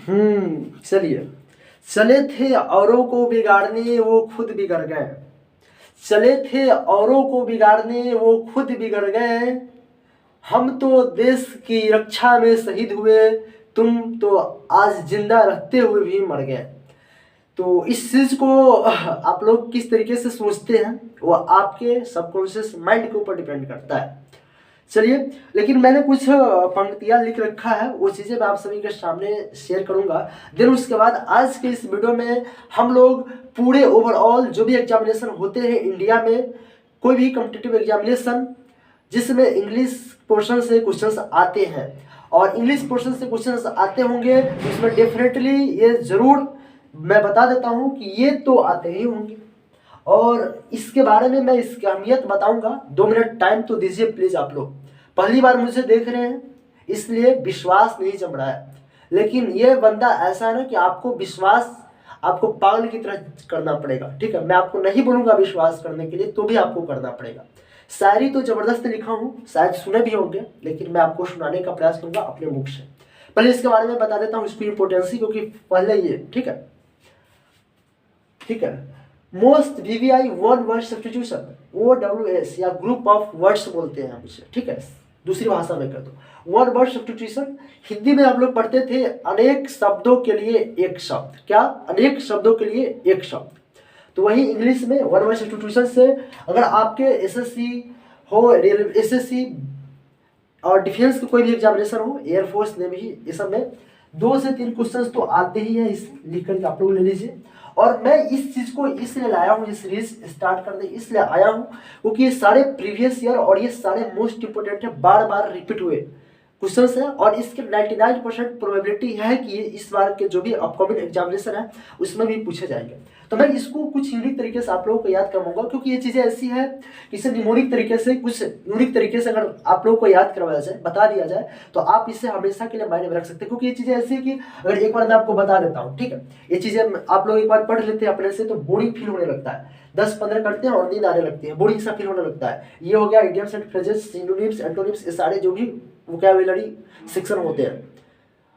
चलिए। चले थे औरों को बिगाड़ने वो खुद बिगड़ गए। चले थे औरों को बिगाड़ने वो खुद बिगड़ गए। हम तो देश की रक्षा में शहीद हुए, तुम तो आज जिंदा रहते हुए भी मर गए। तो इस चीज़ को आप लोग किस तरीके से सोचते हैं वो आपके सबकॉन्शियस माइंड के ऊपर डिपेंड करता है। चलिए, लेकिन मैंने कुछ पंक्तियाँ लिख रखा है, वो चीज़ें मैं आप सभी के सामने शेयर करूंगा। देन उसके बाद आज के इस वीडियो में हम लोग पूरे ओवरऑल जो भी एग्जामिनेशन होते हैं इंडिया में, कोई भी कॉम्पिटिटिव एग्जामिनेशन जिसमें इंग्लिश पोर्शन से क्वेश्चंस आते हैं और इंग्लिश पोर्शन से क्वेश्चंस आते होंगे, उसमें डेफिनेटली ये ज़रूर मैं बता देता हूँ कि ये तो आते ही होंगे। और इसके बारे में मैं इसकी अहमियत बताऊंगा। 2 मिनट टाइम तो दीजिए प्लीज़। आप लोग पहली बार मुझे देख रहे हैं इसलिए विश्वास नहीं जम रहा है, लेकिन ये बंदा ऐसा है ना कि आपको विश्वास आपको पागल की तरह करना पड़ेगा। ठीक है, मैं आपको नहीं बोलूँगा विश्वास करने के लिए, तो भी आपको करना पड़ेगा। शायरी तो ज़बरदस्त लिखा हूँ, शायद सुने भी होंगे, लेकिन मैं आपको सुनाने का प्रयास करूँगा अपने मुख से। पहले इसके बारे में बता देता हूँ, इसकी इम्पोर्टेंसी, क्योंकि पहले ये ठीक है। Most VVI one word substitution, OWS या ग्रुप ऑफ वर्ड्स बोलते हैं हम उसे। ठीक है, दूसरी भाषा में कर दो वन वर्ड सब्स्टिट्यूशन। हिंदी में हम लोग पढ़ते थे अनेक शब्दों के लिए एक शब्द। क्या? अनेक शब्दों के लिए एक शब्द। तो वही इंग्लिश में वन वर्ड सब्स्टिट्यूशन से अगर आपके एसएससी हो, एसएससी और डिफेंस के कोई भी एग्जामिनेशन हो, एयरफोर्स नेवी, ये सब में 2 से 3 क्वेश्चन तो आते ही हैं। इस लिख करके आप लोग ले लीजिए। और मैं इस चीज़ को इसलिए लाया हूँ, ये सीरीज स्टार्ट करने इसलिए आया हूँ क्योंकि ये सारे प्रीवियस ईयर और ये सारे मोस्ट इंपोर्टेंट है, बार बार रिपीट हुए क्वेश्चंस हैं। और इसके 99% प्रोबेबिलिटी है कि ये इस बार के जो भी अपकमिंग एग्जामिनेशन है उसमें भी पूछे जाएंगे। तो मैं इसको कुछ यूनिक तरीके से आप लोगों को याद करवाऊंगा, क्योंकि ये चीज़ें ऐसी है कि इसे न्यूमोनिक तरीके से, कुछ यूनिक तरीके से अगर आप लोगों को याद करवाया जाए, बता दिया जाए, तो आप इसे हमेशा के लिए माइंड में रख सकते हैं। क्योंकि ये चीज़ें ऐसी है कि अगर एक बार मैं आपको बता देता हूँ, ठीक है, ये चीज़ें आप लोग एक बार पढ़ लेते हैं अपने से, तो बोरिंग फील होने लगता है। 10-15 करते हैं और नींद आने लगती है, बोरिंग सा फील होने लगता है। ये हो गया idioms and phrases, synonyms, antonyms, ये सारे जो भी वोकैबुलरी सेक्शन होते हैं।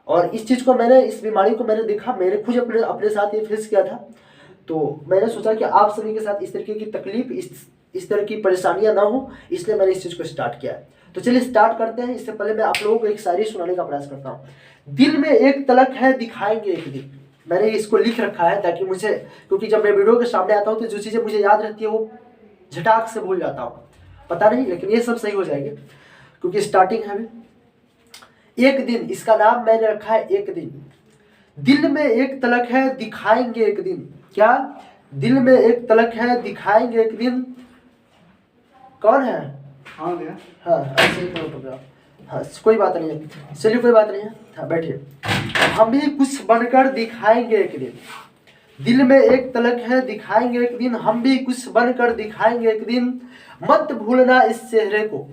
और इस चीज़ को मैंने, इस बीमारी को मैंने देखा, मैंने खुद अपने साथ ये फेस किया था। तो मैंने सोचा कि आप सभी के साथ इस तरीके की तकलीफ, इस तरह की परेशानियां ना हो, इसलिए मैंने इस चीज़ को स्टार्ट किया है। तो चलिए स्टार्ट करते हैं। इससे पहले मैं आप लोगों को एक शायरी सुनाने का प्रयास करता हूँ। दिल में एक तलक है दिखाएंगे एक दिन। मैंने इसको लिख रखा है ताकि मुझे, क्योंकि जब मैं वीडियो के सामने आता हूँ तो जो चीज़ें मुझे याद रहती है वो झटाक से भूल जाता हूँ, पता नहीं, लेकिन ये सब सही हो जाएगी क्योंकि स्टार्टिंग है अभी। एक दिन, इसका नाम मैंने रखा है एक दिन। दिल में एक तलक है दिखाएंगे एक दिन। क्या? दिल में एक तलक है दिखाएंगे एक दिन। कौन है? हाँ भैया। हाँ, ऐसे ही करो। हाँ, कोई बात नहीं है, चलिए कोई बात नहीं है। हाँ बैठिए। हम भी कुछ बनकर दिखाएंगे एक दिन। दिल में एक तलक है दिखाएंगे एक दिन, हम भी कुछ बनकर दिखाएंगे एक दिन। मत भूलना इस चेहरे को,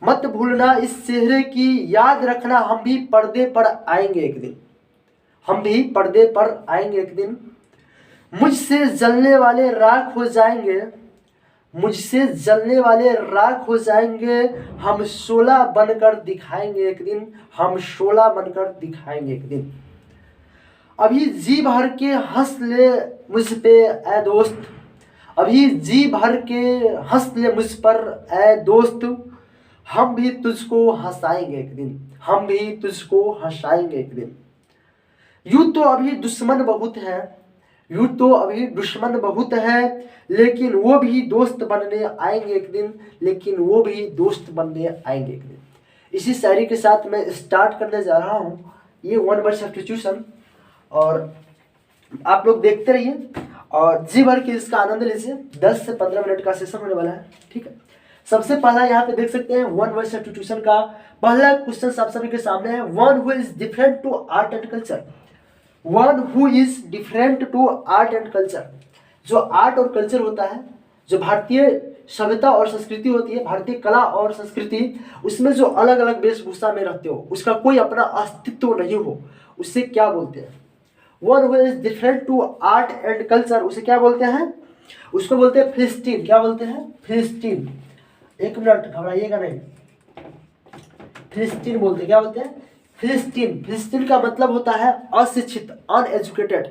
मत भूलना इस चेहरे की याद रखना, हम भी पर्दे पर आएंगे एक दिन। हम भी पर्दे पर आएंगे एक दिन। मुझसे जलने वाले राख हो जाएंगे, मुझसे जलने वाले राख हो जाएंगे। हम शोला बनकर दिखाएंगे एक दिन, हम शोला बनकर दिखाएंगे एक दिन। अभी जी भर के हंस ले मुझ पे ऐ दोस्त, अभी जी भर के हंस ले मुझ पर ऐ दोस्त। हम भी तुझको हंसाएंगे एक दिन, हम भी तुझको हंसाएंगे एक दिन। यूं तो अभी दुश्मन बहुत है, यूं तो अभी दुश्मन बहुत है, लेकिन वो भी दोस्त बनने आएंगे एक दिन, लेकिन वो भी दोस्त बनने आएंगे एक दिन। इसी शायरी के साथ मैं स्टार्ट करने जा रहा हूँ ये वन वर्ड सब्स्टिट्यूशन, और आप लोग देखते रहिए और जी भर के इसका आनंद लीजिए। 10 से 15 मिनट का सेशन होने वाला है, ठीक है। सबसे पहला यहाँ पे देख सकते हैं वन वर्ड सब्स्टिट्यूशन का पहला क्वेश्चन आप सभी के सामने है। One who is different to art and culture, one who is different to art and culture. जो आर्ट और कल्चर होता है, जो भारतीय सभ्यता और संस्कृति होती है, भारतीय कला और संस्कृति, उसमें जो अलग अलग वेशभूषा में रहते हो, उसका कोई अपना अस्तित्व नहीं हो, उससे क्या बोलते हैं? One who is different to art and culture, उसे क्या बोलते हैं? उसको बोलते हैं फिलिस्तीन। क्या बोलते हैं? फिलिस्तीन। एक मिनट घबराइएगा नहीं, फिलिस्तीन बोलते हैं। क्या बोलते हैं? फिलिस्तीन, फिलिस्तीन का मतलब होता है अशिक्षित, अनएजुकेटेड।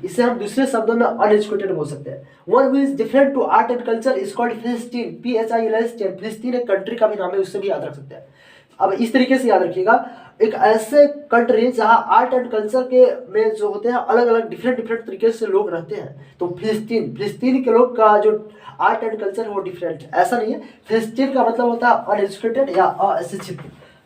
इसे हम दूसरे शब्दों में अनएजुकेटेड बोल सकते हैं। One who is different to art and culture is called philistine, PHILSTIN। फिलिस्तीन एक कंट्री का भी नाम है, उससे भी याद रख सकते हैं। अब इस तरीके से याद रखिएगा, एक ऐसे कंट्री जहां आर्ट एंड कल्चर के में जो होते हैं अलग अलग डिफरेंट तरीके से लोग रहते हैं, तो फिलिस्तीन, फिलिस्तीन के लोग का जो आर्ट एंड कल्चर है वो डिफरेंट है, ऐसा नहीं है। फिलिस्तीन का मतलब होता है अनएजुकेटेड या अशिक्षित,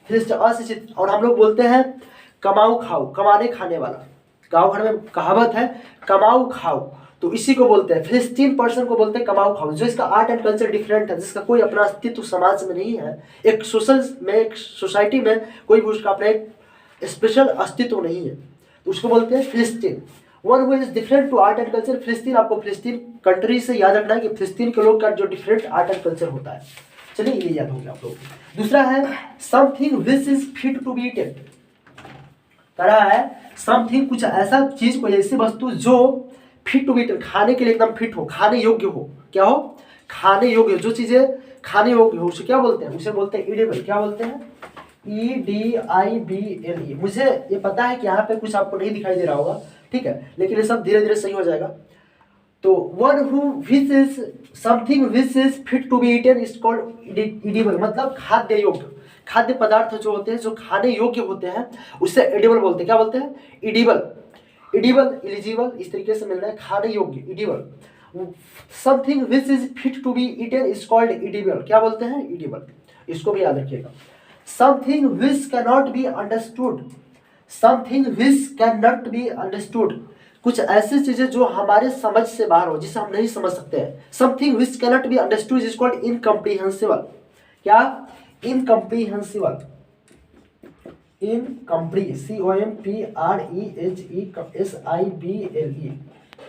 फिलिस्तीन अशिक्षित। और हम लोग बोलते हैं कमाऊ खाओ, कमाने खाने वाला। गाँव घर में कहावत है कमाऊ खाओ, तो इसी को बोलते हैं, फिलिस्तीन पर्सन को बोलते हैं कमाऊ खाओ। जो इसका आर्ट एंड कल्चर डिफरेंट है, जिसका कोई अपना अस्तित्व समाज में नहीं है, एक सोशल में, एक सोसाइटी में कोई भी उसका अपना एक स्पेशल अस्तित्व नहीं है, तो उसको बोलते हैं philistine. One who is different to art and culture, philistine. आपको फिलिस्तीन कंट्री से याद रखना है कि फिलिस्तीन के लोग का जो डिफरेंट आर्ट एंड कल्चर होता है। चलिए ये याद हो गया आप लोगों को। दूसरा है something which is fit to be eaten. कह रहा है समथिंग, कुछ ऐसा चीज, कोई ऐसी वस्तु जो फिट टू बी ईटेन, खाने के लिए एकदम फिट हो, खाने योग्य हो। क्या हो? खाने योग्य। जो चीजें खाने योग्य हो उसे क्या बोलते हैं? उसे बोलते हैं इडेबल। क्या बोलते हैं? EDIBLE। मुझे ये पता है कि यहाँ पे कुछ आपको नहीं दिखाई दे रहा होगा, ठीक है, लेकिन ये सब धीरे धीरे सही हो जाएगा। तो one who which is something which is fit to be eaten is called edible, मतलब खाद्य योग्य। खाद्य पदार्थ जो होते हैं, जो खाने योग्य होते हैं, उसे एडिबल बोलते हैं। क्या बोलते हैं? इडिबल। इडिबल, इलिजिबल, इस तरीके से मिल रहा है, खाने योग्य, edible. Something which is fit to be eaten is called edible. क्या बोलते हैं? इडिबल। इसको भी याद रखिएगा। Something which can not be understood, something which can not be understood, कुछ ऐसी चीजें जो हमारे समझ से बाहर हो, जिसे हम नहीं समझ सकते हैं। Something which can not be understood is called incomprehensible. क्या? Incomprehensible, COMPREHESIBLE,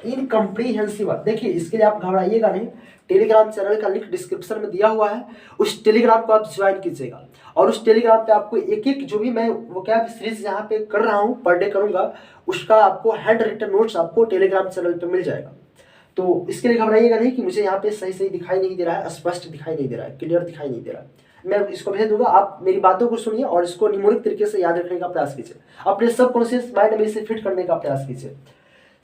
incomprehensible. देखिए इसके लिए आप घबराइएगा नहीं, टेलीग्राम चैनल का लिंक डिस्क्रिप्शन में दिया हुआ है, उस टेलीग्राम को आप ज्वाइन कीजिएगा। और उस टेलीग्राम पे आपको एक एक जो भी मैं वो क्या सीरीज यहाँ पे कर रहा हूँ, पर डे करूँगा, उसका आपको हैंड रिटन नोट्स आपको टेलीग्राम चैनल पे मिल जाएगा। तो इसके लिए घबराइएगा नहीं कि मुझे यहाँ पे सही सही दिखाई नहीं दे रहा है, स्पष्ट दिखाई नहीं दे रहा है, क्लियर दिखाई नहीं दे रहा है। मैं इसको भेज दूंगा, आप मेरी बातों को सुनिए और इसको निमोनिक तरीके से याद रखने का प्रयास कीजिए, अपने सबकॉन्शियस माइंड में इसे फिट करने का प्रयास कीजिए।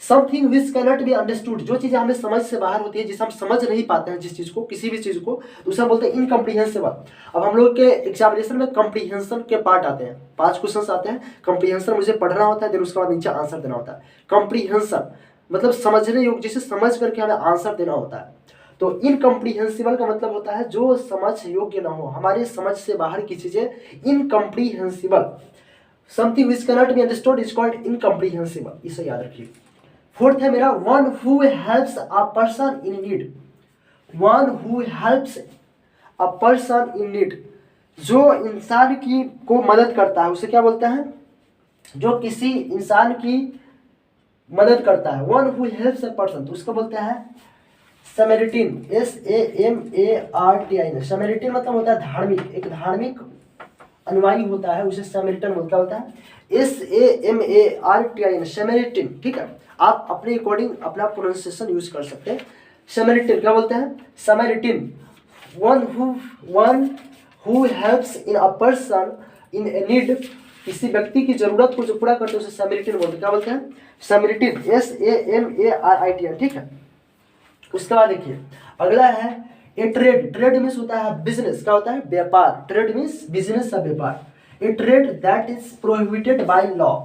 Something which can not be understood, जो चीजें हमें समझ से बाहर होती है, जिसे हम समझ नहीं पाते हैं, जिस चीज को, किसी भी चीज को, तो उसे हम बोलते हैं इनकम्प्रीहेंसिबल। अब हम लोग के एग्जामिनेशन में कम्प्रीहेंशन के पार्ट आते हैं, 5 क्वेश्चन आते हैं। कम्प्रीहेंशन मुझे पढ़ना होता है, फिर उसके बाद नीचे आंसर देना होता है। कम्प्रीहेंशन मतलब समझने योग्य, जिसे समझ करके हमें आंसर देना होता है। तो इनकम्प्रीहेंसिबल का मतलब होता है जो समझ योग्य ना हो, हमारे समझ से बाहर की चीजें, incomprehensible. Something which can not be understood is called incomprehensible, इसे याद रखिए। फोर्थ है मेरा one who helps a person in need. One who helps a person in need, जो इंसान की को मदद करता है, उसे क्या बोलते हैं? जो किसी इंसान की मदद करता है। One who helps a person, तो उसको बोलते हैं समैरिटन, SAMARTIN। समैरिटन मतलब होता है धार्मिक, एक धार्मिक अनुयायी होता है, उसे समैरिटन बोलता है। SAMARTIN, समैरिटन, ठीक है। आप अपने अकॉर्डिंग अपना प्रोनाउंसिएशन यूज कर सकते हैं। समैरिटन क्या बोलते हैं? Samaritan. One who helps in a person in a need, किसी व्यक्ति की जरूरत को जो पूरा करते हैं उसे समैरिटन बोलते हैं। क्या बोलते हैं? समैरिटन, SAMARITN, ठीक है। उसके बाद देखिए अगला है ए ट्रेड। ट्रेड मीन्स होता है बिजनेस। क्या होता है? व्यापार। ट्रेड मीन्स बिजनेस या व्यापार। ए trade that is prohibited by law.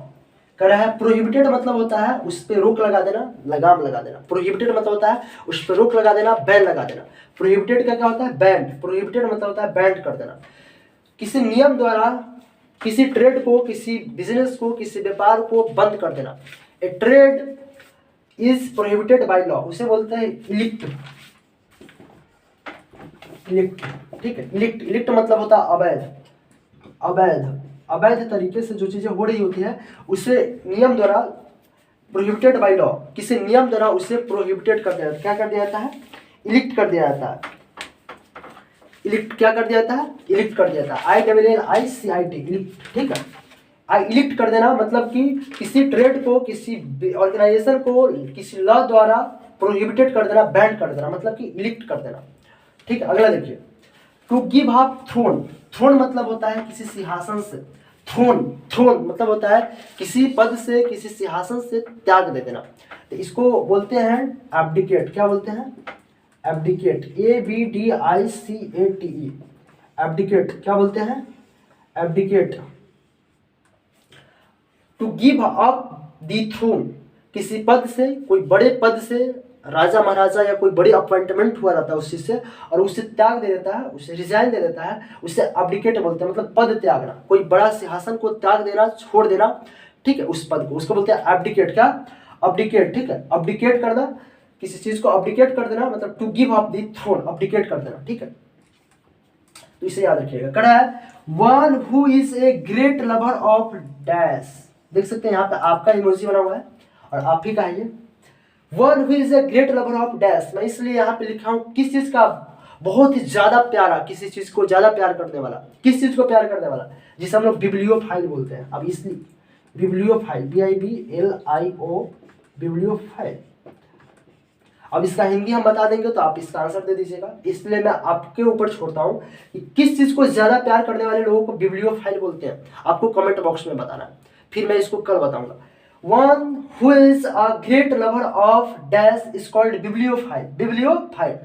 कह रहा है प्रोहिबिटेड मतलब होता है उस पर रोक लगा देना, लगाम लगा देना। प्रोहिबिटेड मतलब होता है उस पर रोक लगा देना, बैन लगा देना। प्रोहिबिटेड का क्या होता है? बैंड। प्रोहिबिटेड मतलब होता है बैंड कर देना, किसी नियम द्वारा किसी ट्रेड को, किसी बिजनेस को, किसी व्यापार को बंद कर देना। ए trade is prohibited by law, उसे बोलते हैं इलिक्ट। इलिक्ट, ठीक है। इलिक्ट, इलिक्ट मतलब होता है अवैध। अवैध, अवैध तरीके से जो चीजें हो रही होती है उसे नियम द्वारा, प्रोहिबिटेड बाय लॉ, किसी नियम द्वारा उसे प्रोहिबिटेड कर दिया जाता है। क्या कर दिया जाता है? इलिक्ट कर दिया जाता है। इलिक्ट क्या कर दिया जाता है? इलिक्ट कर दिया जाता है। ILLICIT, इलिक्ट, ठीक है। इलिक्ट कर देना मतलब कि किसी ट्रेड को, किसी ऑर्गेनाइजेशन को किसी लॉ द्वारा प्रोहिबिटेड कर देना, बैन कर देना, मतलब कि इलिक्ट कर देना, ठीक है। अगला देखिए to give up throne. Throne मतलब होता है किसी सिंहासन से, थ्रोन, थ्रोन मतलब होता है किसी पद से, किसी सिंहासन से त्याग दे देना। तो इसको बोलते हैं एब्डिकेट। क्या बोलते हैं? Abdicate, ABDICATE, abdicate. क्या बोलते हैं? Abdicate, to give up the throne, किसी पद से, कोई बड़े पद से, राजा महाराजा या कोई बड़ी अपॉइंटमेंट हुआ रहता है उस चीज से, और उसे त्याग दे देता है, उसे रिजाइन दे देता है, उसे अब्डिकेट बोलते हैं, मतलब पद त्यागना, कोई बड़ा सिंहासन को त्याग देना, छोड़ देना, ठीक है, उस पद को, उसको बोलते हैं एब्डिकेट। क्या? अब्डिकेट, ठीक है, अब्डिकेट करना, किसी चीज को अब्डिकेट कर देना, मतलब to give up the throne, abdicate कर देना, ठीक है। तो इसे याद रखिएगा। कड़ा है one who is a great lover of dash, देख सकते हैं यहाँ पे आपका इमोजी बना हुआ है और आप ही का है ये। One who is a great lover of dash, मैं इसलिए यहाँ पे लिखा हूँ किस चीज का बहुत ही ज्यादा प्यारा, किसी चीज को ज्यादा प्यार करने वाला, किस चीज को प्यार करने वाला, जिसे हम लोग बिब्लियोफाइल बोलते हैं। अब इसलिए बिब्लियोफाइल, BIBLIO, बिब्लियोफाइल। अब इसका हिंदी हम बता देंगे तो आप इसका आंसर दे दीजिएगा, इसलिए मैं आपके ऊपर छोड़ता हूं कि किस चीज को ज्यादा प्यार करने वाले लोगों को बिब्लियोफाइल बोलते हैं, आपको कमेंट बॉक्स में बताना है, फिर मैं इसको कल बताऊंगा। One who is a great lover of dash is called bibliophile. Bibliophile,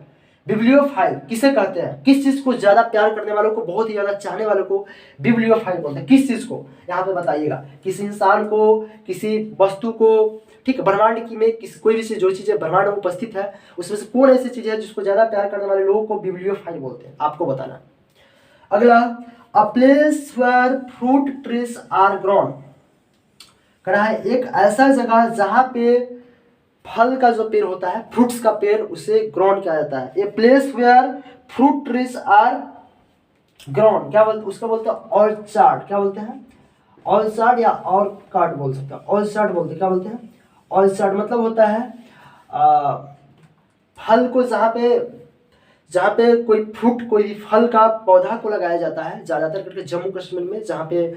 bibliophile किसे कहते हैं? किस चीज को ज्यादा प्यार करने वालों को, बहुत ही ज्यादा चाहने वालों को बिब्लियोफाइल बोलते हैं। किस चीज को? यहाँ पे बताइएगा, किसी इंसान को, किसी वस्तु को, ठीक है, ब्रह्मांड की में किसी कोई भी चीज, जो चीजें ब्रह्मांड में उपस्थित है उसमें से कौन ऐसी चीज है जिसको ज्यादा प्यार करने वाले लोगों को बिब्लियोफाइल बोलते हैं, आपको बताना। अगला, a place where fruit trees are grown, कहा है एक ऐसा जगह जहां पे फल का जो पेड़ होता है, फ्रूट्स का पेड़, उसे ग्रोन किया जाता है। A place where fruit trees are grown, क्या बोलते, उसका बोलते हैं ऑर्चार्ड। क्या बोलते हैं? ऑर्चार्ड या ऑर्कार्ड बोल सकते हैं, ऑर्चार्ड बोलते हैं। क्या बोलते हैं? ऑर्चार्ड मतलब होता है फल को जहाँ पे कोई फ्रूट, कोई फल का पौधा को लगाया जाता है, ज्यादातर करके जम्मू कश्मीर में, जहाँ पे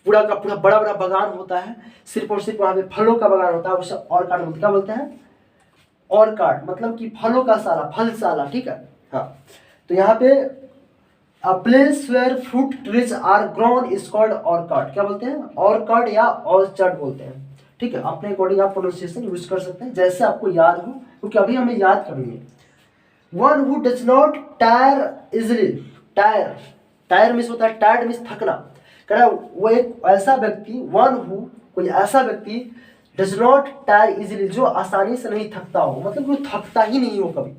पूरा का पूरा बड़ा बड़ा बागान होता है, सिर्फ और सिर्फ वहाँ पे फलों का बागान होता है, उसे ऑर्कार्ड बोलते हैं। क्या बोलते हैं? ऑर्कार्ड मतलब कि फलों का साला, फलशाला, ठीक है। हाँ, तो यहाँ पे a place where fruit trees are grown is called orchard. क्या बोलते हैं? ऑर्कार्ड या ऑर्चार्ड बोलते हैं, ठीक है। अपने अकॉर्डिंग आप प्रोनाउंसिएशन यूज कर सकते हैं जैसे आपको याद हो, क्योंकि अभी हमें याद करनी है। One who does not tyre easily, tyre, tyre means होता है टायर्ड मीन्स थकना, कह रहा वो एक ऐसा व्यक्ति, वन हु कोई ऐसा व्यक्ति, डज नॉट टायर इजिली जो आसानी से नहीं थकता हो, मतलब वो थकता ही नहीं हो कभी,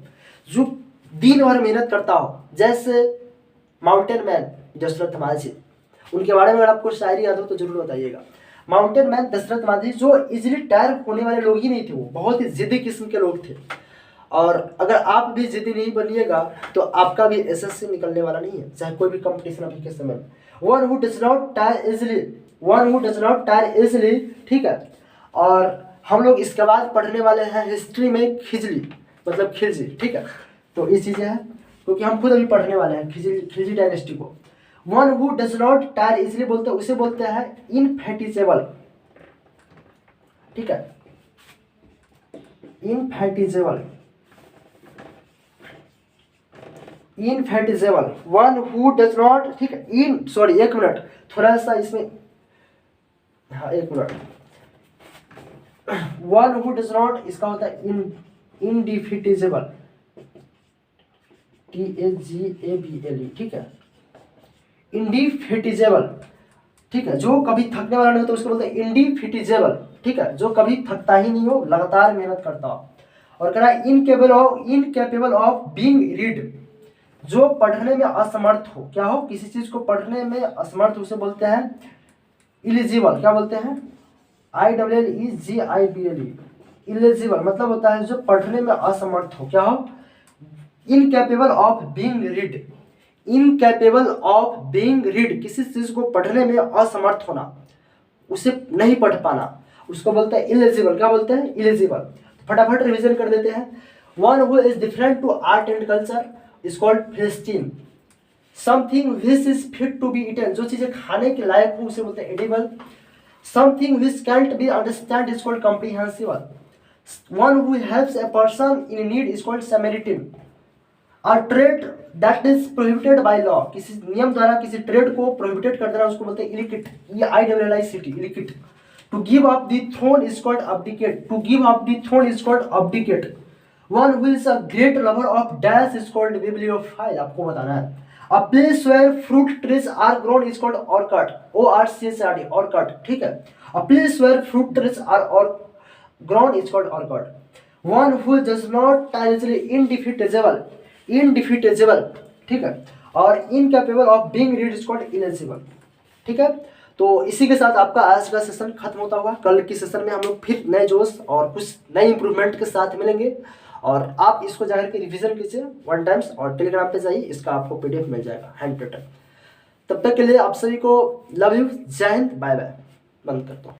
जो दिन भर मेहनत करता हो, जैसे माउंटेन मैन दशरथ मांझी, उनके बारे में अगर आपको शायरी याद हो तो जरूर बताइएगा। माउंटेन मैन दशरथ मांझी जो इजिली टायर होने वाले लोग ही नहीं थे, वो बहुत ही जिद्दी किस्म के लोग थे। और अगर आप भी जिद्दी नहीं बनिएगा तो आपका भी एसएससी निकलने वाला नहीं है, चाहे कोई भी कंपटीशन अभी के समय में। One who does not tyre easily, one who does not tyre easily, ठीक है। और हम लोग इसके बाद पढ़ने वाले हैं हिस्ट्री में खिजली, मतलब खिलजी, ठीक है। तो ये चीजें हैं क्योंकि हम खुद अभी पढ़ने वाले हैं खिलजी डायनेस्टी को। One who does not tyre easily बोलते हैं, उसे बोलते हैं इनफैटिजेबल, ठीक है, इनफैटिजेबल, इनफैटिजेबल। वन हु डज नॉट, ठीक है, इन सॉरी एक मिनट, थोड़ा सा इसमें, हाँ एक minute. One who does not इसका होता है इनडिफिटिजेबल, TAGABLE, ठीक है, इनडिफिटिजेबल, ठीक है, जो कभी थकने वाला नहीं होता उसको बोलते हैं इनडिफिटिजेबल, ठीक है, जो कभी थकता ही नहीं हो, लगातार मेहनत करता हो। और कह रहा है इनकेपेबल ऑफ बीइंग रीड, जो पढ़ने में असमर्थ हो, क्या हो, किसी चीज को पढ़ने में असमर्थ, उसे बोलते हैं इलिजिबल। क्या बोलते हैं? ILLEGIBLE, इलिजिबल मतलब होता है जो पढ़ने में असमर्थ हो, क्या हो, incapable of being read, incapable of being read, किसी चीज को पढ़ने में असमर्थ होना, उसे नहीं पढ़ पाना, उसको बोलते हैं इलिजिबल। क्या बोलते हैं? इलिजिबल। फटाफट रिवीजन कर देते हैं। One who is different to art and culture is called philistine. Something which is fit to be eaten, जो चीजें खाने के लायक हो उसे बोलते हैं edible. Something which can't be understand is called comprehensible. One who helps a person in need is called Samaritan. और trade that is prohibited by law, किसी नियम द्वारा किसी ट्रेड को प्रोहिबिटेड कर देना उसको बोलते हैं इलिकिट, ILLICT, इलिकिट। To give up the throne is called अब्डिकेट, to give up the throne is called अब्डिकेट। One who is a great lover of dash is called bibliophile, आपको बताना है। अ place where fruit trees are grown is called ऑर्कार्ड, ORCHARD, ऑर्कार्ड, ठीक है। अ place where fruit trees are grown is called ऑर्कार्ड। One who does not टाइजली इनडिफिटेबल, इनडिफिटेबल, ठीक है, और incapable of being read is called ineligible, ठीक है। तो इसी के साथ आपका आज का सेशन खत्म होता हुआ, कल की सेशन में हम लोग फिर नए जोश और कुछ नए इंप्रूवमेंट के साथ मिलेंगे। और आप इसको जाकर के रिवीजन कीजिए 1 टाइम्स और टेलीग्राम पे जाइए, इसका आपको PDF मिल जाएगा हैंड रिटन। तब तक के लिए आप सभी को लव यू, जय हिंद, बाय बाय। बंद करता हूँ।